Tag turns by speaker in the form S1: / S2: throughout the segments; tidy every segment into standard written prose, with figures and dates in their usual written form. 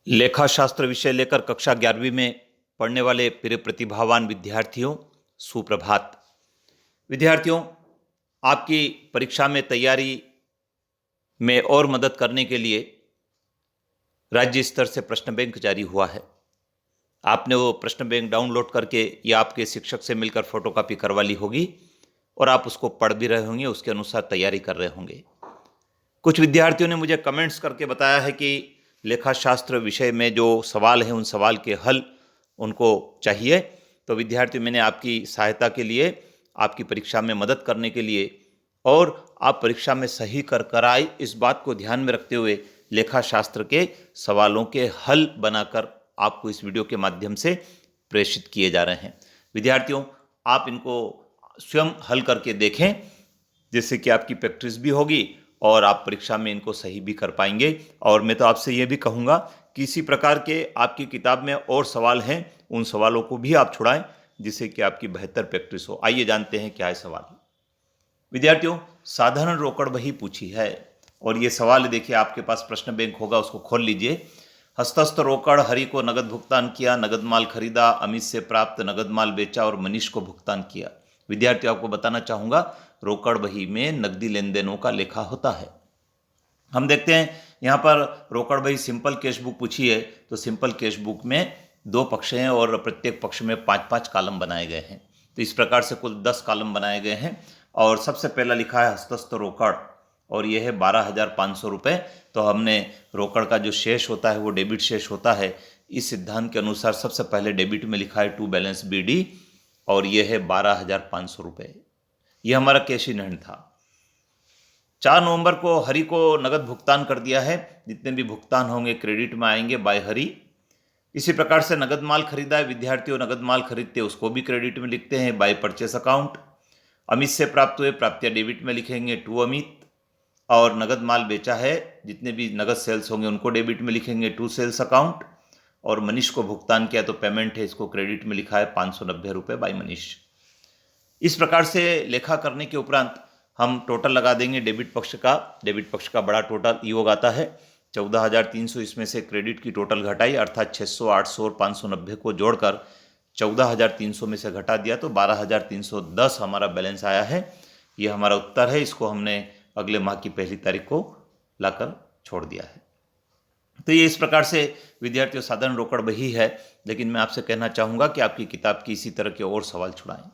S1: लेखा शास्त्र विषय लेकर कक्षा 11वीं में पढ़ने वाले प्रिय प्रतिभावान विद्यार्थियों, सुप्रभात। विद्यार्थियों, आपकी परीक्षा में तैयारी में और मदद करने के लिए राज्य स्तर से प्रश्न बैंक जारी हुआ है। आपने वो प्रश्न बैंक डाउनलोड करके या आपके शिक्षक से मिलकर फोटोकॉपी करवा ली होगी और आप उसको पढ़ भी रहे होंगे, उसके अनुसार तैयारी कर रहे होंगे। कुछ विद्यार्थियों ने मुझे कमेंट्स करके बताया है कि लेखा शास्त्र विषय में जो सवाल हैं उन सवाल के हल उनको चाहिए। तो विद्यार्थी, मैंने आपकी सहायता के लिए, आपकी परीक्षा में मदद करने के लिए और आप परीक्षा में सही कर आए, इस बात को ध्यान में रखते हुए लेखा शास्त्र के सवालों के हल बनाकर आपको इस वीडियो के माध्यम से प्रेषित किए जा रहे हैं। विद्यार्थियों, आप इनको स्वयं हल करके देखें, जिससे कि आपकी प्रैक्टिस भी होगी और आप परीक्षा में इनको सही भी कर पाएंगे। और मैं तो आपसे ये भी कहूँगा कि इसी प्रकार के आपकी किताब में और सवाल हैं, उन सवालों को भी आप छुड़ाएं, जिससे कि आपकी बेहतर प्रैक्टिस हो। आइए जानते हैं क्या है सवाल। विद्यार्थियों, साधारण रोकड़ बही पूछी है और ये सवाल देखिए, आपके पास प्रश्न बैंक होगा, उसको खोल लीजिए। हस्तस्थ रोकड़, हरि को नगद भुगतान किया, नगद माल खरीदा, अमित से प्राप्त नगद माल बेचा और मनीष को भुगतान किया। विद्यार्थियों, आपको बताना चाहूँगा, रोकड़ बही में नकदी लेन देनों का लेखा होता है। हम देखते हैं यहाँ पर रोकड़ बही सिंपल कैश बुक पूछी है, तो सिंपल कैश बुक में 2 पक्ष हैं और प्रत्येक पक्ष में 5-5 कॉलम बनाए गए हैं। तो इस प्रकार से कुल 10 कॉलम बनाए गए हैं और सबसे पहला लिखा है हस्तस्थ रोकड़ और यह है 12,500 रुपये। तो हमने रोकड़ का जो शेष होता है वो डेबिट शेष होता है। इस सिद्धांत के अनुसार सबसे पहले डेबिट में लिखा है टू बैलेंस BD और यह है 12,500 रुपये। यह हमारा कैश इन हैंड था। 4 नवंबर को हरि को नगद भुगतान कर दिया है। जितने भी भुगतान होंगे क्रेडिट में आएंगे बाय हरि। इसी प्रकार से नगद माल खरीदा है। विद्यार्थियों, नगद माल खरीदते उसको भी क्रेडिट में लिखते हैं, बाय परचेस अकाउंट। अमित से प्राप्त हुए, प्राप्तियां डेबिट में लिखेंगे, टू अमित। और नगद माल बेचा है, जितने भी नगद सेल्स होंगे उनको डेबिट में लिखेंगे, टू सेल्स अकाउंट। और मनीष को भुगतान किया तो पेमेंट है, इसको क्रेडिट में लिखा है 590 रुपये बाय मनीष। इस प्रकार से लेखा करने के उपरांत हम टोटल लगा देंगे डेबिट पक्ष का। डेबिट पक्ष का बड़ा टोटल योग आता है 14,300। इसमें से क्रेडिट की टोटल घटाई, अर्थात 600, 800 और 590 को जोड़कर 14,300 में से घटा दिया तो 12,310 हमारा बैलेंस आया है। ये हमारा उत्तर है। इसको हमने अगले माह की 1 तारीख को लाकर छोड़ दिया है। तो ये इस प्रकार से विद्यार्थियों साधारण रोकड़ बही है, लेकिन मैं आपसे कहना चाहूँगा कि आपकी किताब की इसी तरह के और सवाल छुड़ाएं।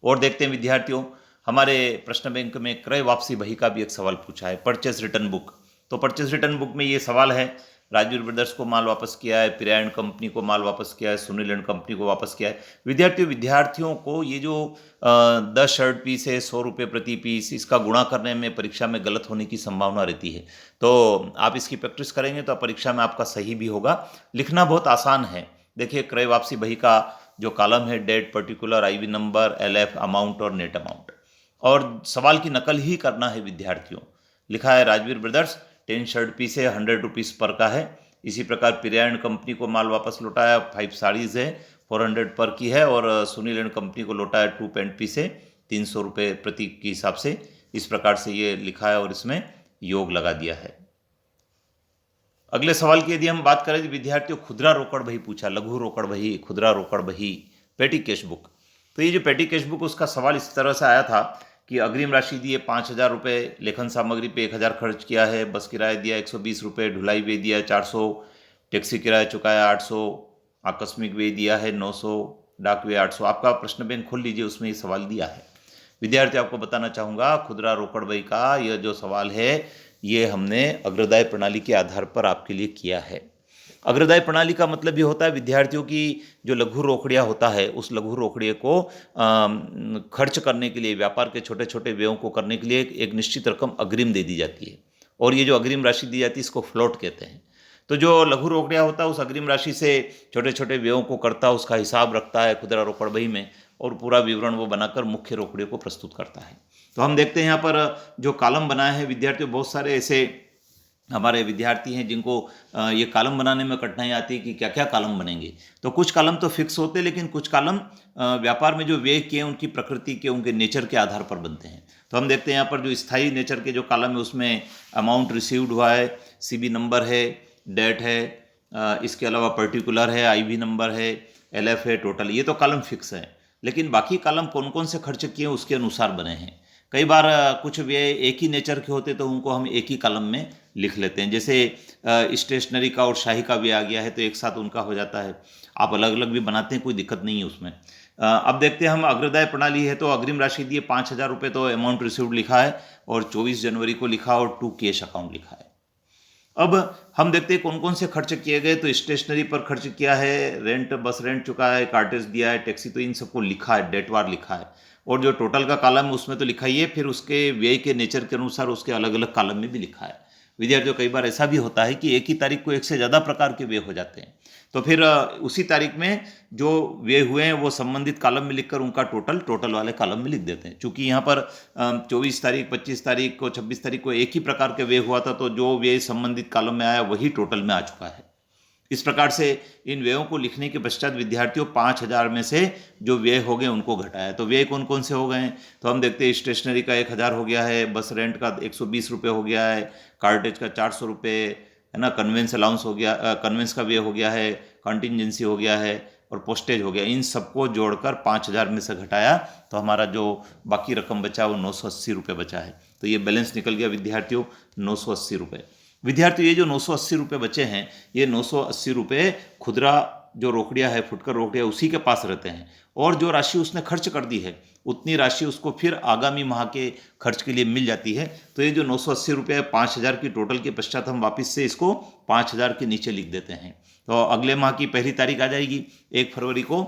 S1: और देखते हैं विद्यार्थियों, हमारे प्रश्न बैंक में क्रय वापसी बही का भी एक सवाल पूछा है, परचेस रिटर्न बुक। तो परचेस रिटर्न बुक में ये सवाल है, राजवीर ब्रदर्स को माल वापस किया है, पिरायण कंपनी को माल वापस किया है, सुनील एंड कंपनी को वापस किया है। विद्यार्थियों को ये जो 10 शर्ट पीस है 100 रुपये प्रति पीस, इसका गुणा करने में परीक्षा में गलत होने की संभावना रहती है। तो आप इसकी प्रैक्टिस करेंगे तो परीक्षा में आपका सही भी होगा। लिखना बहुत आसान है। देखिए, क्रय वापसी बही का जो कॉलम है, date, particular, IV number, LF, amount और नेट अमाउंट, और सवाल की नकल ही करना है विद्यार्थियों। लिखा है राजवीर ब्रदर्स 10 शर्ट पीस है, 100 रुपीज़ पर का है। इसी प्रकार पिरायण कंपनी को माल वापस लौटाया, 5 साड़ीज़ है, 400 पर की है। और सुनील एंड कंपनी को लौटाया 2 पैंट पीस है, 300 रुपये प्रति के हिसाब से। इस प्रकार से ये लिखा है और इसमें योग लगा दिया है। अगले सवाल की यदि हम बात करें तो विद्यार्थियों खुदरा रोकड़ बही पूछा, लघु रोकड़ बही, खुदरा रोकड़ बही, पेटी कैश बुक। तो ये जो पेटी कैश बुक, उसका सवाल इस तरह से आया था कि अग्रिम राशि दी है 5,000 रुपये, लेखन सामग्री पे 1,000 खर्च किया है, बस किराया दिया 120 रुपये, ढुलाई व्यय दिया 400, टैक्सी किराया चुकाया 800, आकस्मिक व्यय दिया है 900, डाक व्यय 800। आपका प्रश्न बैंक खोल लीजिए, उसमें ये सवाल दिया है। विद्यार्थी, आपको बताना चाहूँगा, खुदरा रोकड़ बही का यह जो सवाल है ये हमने अग्रदाय प्रणाली के आधार पर आपके लिए किया है। अग्रदाय प्रणाली का मतलब ये होता है विद्यार्थियों की जो लघु रोकड़िया होता है, उस लघु रोकड़िए को खर्च करने के लिए, व्यापार के छोटे छोटे व्ययों को करने के लिए एक निश्चित रकम अग्रिम दे दी जाती है। और ये जो अग्रिम राशि दी जाती है इसको फ्लोट कहते हैं। तो जो लघु रोकड़िया होता है उस अग्रिम राशि से छोटे छोटे व्ययों को करता है, उसका हिसाब रखता है खुदरा रोकड़ बही में और पूरा विवरण वो बनाकर मुख्य रोकड़ियों को प्रस्तुत करता है। तो हम देखते हैं यहाँ पर जो कॉलम बनाए हैं विद्यार्थियों, बहुत सारे ऐसे हमारे विद्यार्थी हैं जिनको ये कॉलम बनाने में कठिनाई आती है कि क्या क्या कॉलम बनेंगे। तो कुछ कॉलम तो फिक्स होते हैं, लेकिन कुछ कॉलम व्यापार में जो व्यय किए उनकी प्रकृति के, उनके नेचर के आधार पर बनते हैं। तो हम देखते हैं यहाँ पर जो स्थायी नेचर के जो कॉलम है उसमें अमाउंट रिसीव्ड हुआ है, CB नंबर है, डेट है, इसके अलावा पर्टिकुलर है, आईवी नंबर है, एलएफ है, टोटल, ये तो कॉलम फिक्स है। लेकिन बाकी कॉलम कौन कौन से खर्च किए उसके अनुसार बने हैं। कई बार कुछ व्यय एक ही नेचर के होते तो उनको हम एक ही कॉलम में लिख लेते हैं। जैसे स्टेशनरी का और शाही का व्यय आ गया है तो एक साथ उनका हो जाता है। आप अलग अलग भी बनाते हैं, कोई दिक्कत नहीं है उसमें। अब देखते हैं हम, अग्रदाय प्रणाली है तो अग्रिम राशि दिए 5,000 रुपये तो अमाउंट रिसीव्ड लिखा है और 24 जनवरी को लिखा और टू कैश अकाउंट लिखा है। अब हम देखते हैं कौन कौन से खर्च किए गए। तो स्टेशनरी पर खर्च किया है, रेंट, बस रेंट चुका है, कार्टेज दिया है, टैक्सी, तो इन सबको लिखा है, डेटवार लिखा है। और जो टोटल का कॉलम है उसमें तो लिखा ही है, फिर उसके व्यय के नेचर के अनुसार उसके अलग अलग कॉलम में भी लिखा है। विद्यार्थियों, कई बार ऐसा भी होता है कि एक ही तारीख को एक से ज़्यादा प्रकार के व्यय हो जाते हैं, तो फिर उसी तारीख में जो व्यय हुए हैं वो संबंधित कॉलम में लिखकर उनका टोटल वाले कॉलम में लिख देते हैं। चूंकि यहाँ पर 24 तारीख, 25 तारीख को, 26 तारीख को एक ही प्रकार के व्यय हुआ था, तो जो व्यय संबंधित कॉलम में आया वही टोटल में आ चुका है। इस प्रकार से इन व्ययों को लिखने के पश्चात विद्यार्थियों 5,000 में से जो व्यय हो गए उनको घटाया। तो व्यय कौन कौन से हो गए हैं तो हम देखते हैं, स्टेशनरी का 1,000 हो गया है, बस रेंट का 120 रुपये हो गया है, कार्टेज का 400 रुपये है ना, कन्वेंस अलाउंस हो गया, कन्वेंस का व्यय हो गया है, कंटिजेंसी हो गया है और पोस्टेज हो गया। इन सबको जोड़कर 5,000 में से घटाया तो हमारा जो बाकी रकम बचा वो 980 रुपये बचा है। तो ये बैलेंस निकल गया विद्यार्थियों 980 रुपये। विद्यार्थियों, ये जो 980 रुपये बचे हैं, ये 980 रुपये खुदरा जो रोकड़िया है, फुटकर रोकड़िया, उसी के पास रहते हैं। और जो राशि उसने खर्च कर दी है उतनी राशि उसको फिर आगामी माह के खर्च के लिए मिल जाती है। तो ये जो 980 रुपये 5,000 की टोटल के पश्चात हम वापस से इसको 5,000 के नीचे लिख देते हैं। तो अगले माह की पहली तारीख आ जाएगी 1 फरवरी को,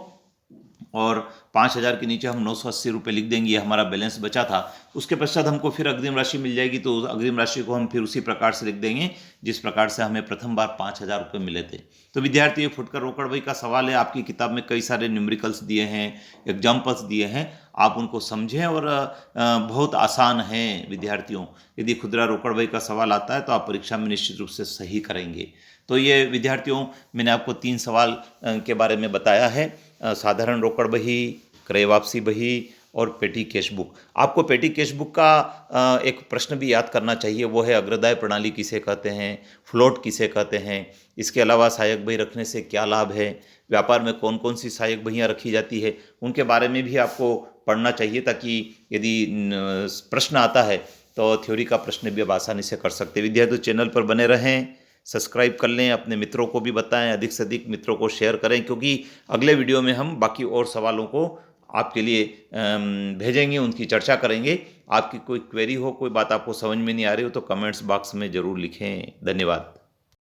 S1: और 5,000 के नीचे हम 980 रुपये लिख देंगे, ये हमारा बैलेंस बचा था। उसके पश्चात हमको फिर अग्रिम राशि मिल जाएगी, तो उस अग्रिम राशि को हम फिर उसी प्रकार से लिख देंगे जिस प्रकार से हमें प्रथम बार 5,000 रुपये मिले थे। तो विद्यार्थी, ये फुटकर रोकड़ बही का सवाल है। आपकी किताब में कई सारे न्यूमेरिकल्स दिए हैं, एग्जाम्पल्स दिए हैं, आप उनको समझें और बहुत आसान हैं विद्यार्थियों। यदि खुदरा रोकड़ बही का सवाल आता है तो आप परीक्षा में निश्चित रूप से सही करेंगे। तो ये विद्यार्थियों, मैंने आपको 3 सवाल के बारे में बताया है, साधारण रोकड़ बही, क्रय वापसी बही और पेटी कैश बुक। आपको पेटी कैश बुक का एक प्रश्न भी याद करना चाहिए, वो है अग्रदाय प्रणाली किसे कहते हैं, फ्लोट किसे कहते हैं, इसके अलावा सहायक बही रखने से क्या लाभ है, व्यापार में कौन कौन सी सहायक बहियाँ रखी जाती है, उनके बारे में भी आपको पढ़ना चाहिए, ताकि यदि प्रश्न आता है तो थ्योरी का प्रश्न भी आप आसानी से कर सकते हैं। विद्यार्थी, चैनल पर बने रहें, सब्सक्राइब कर लें, अपने मित्रों को भी बताएं, अधिक से अधिक मित्रों को शेयर करें, क्योंकि अगले वीडियो में हम बाकी और सवालों को आपके लिए भेजेंगे, उनकी चर्चा करेंगे। आपकी कोई क्वेरी हो, कोई बात आपको समझ में नहीं आ रही हो तो कमेंट्स बॉक्स में ज़रूर लिखें। धन्यवाद।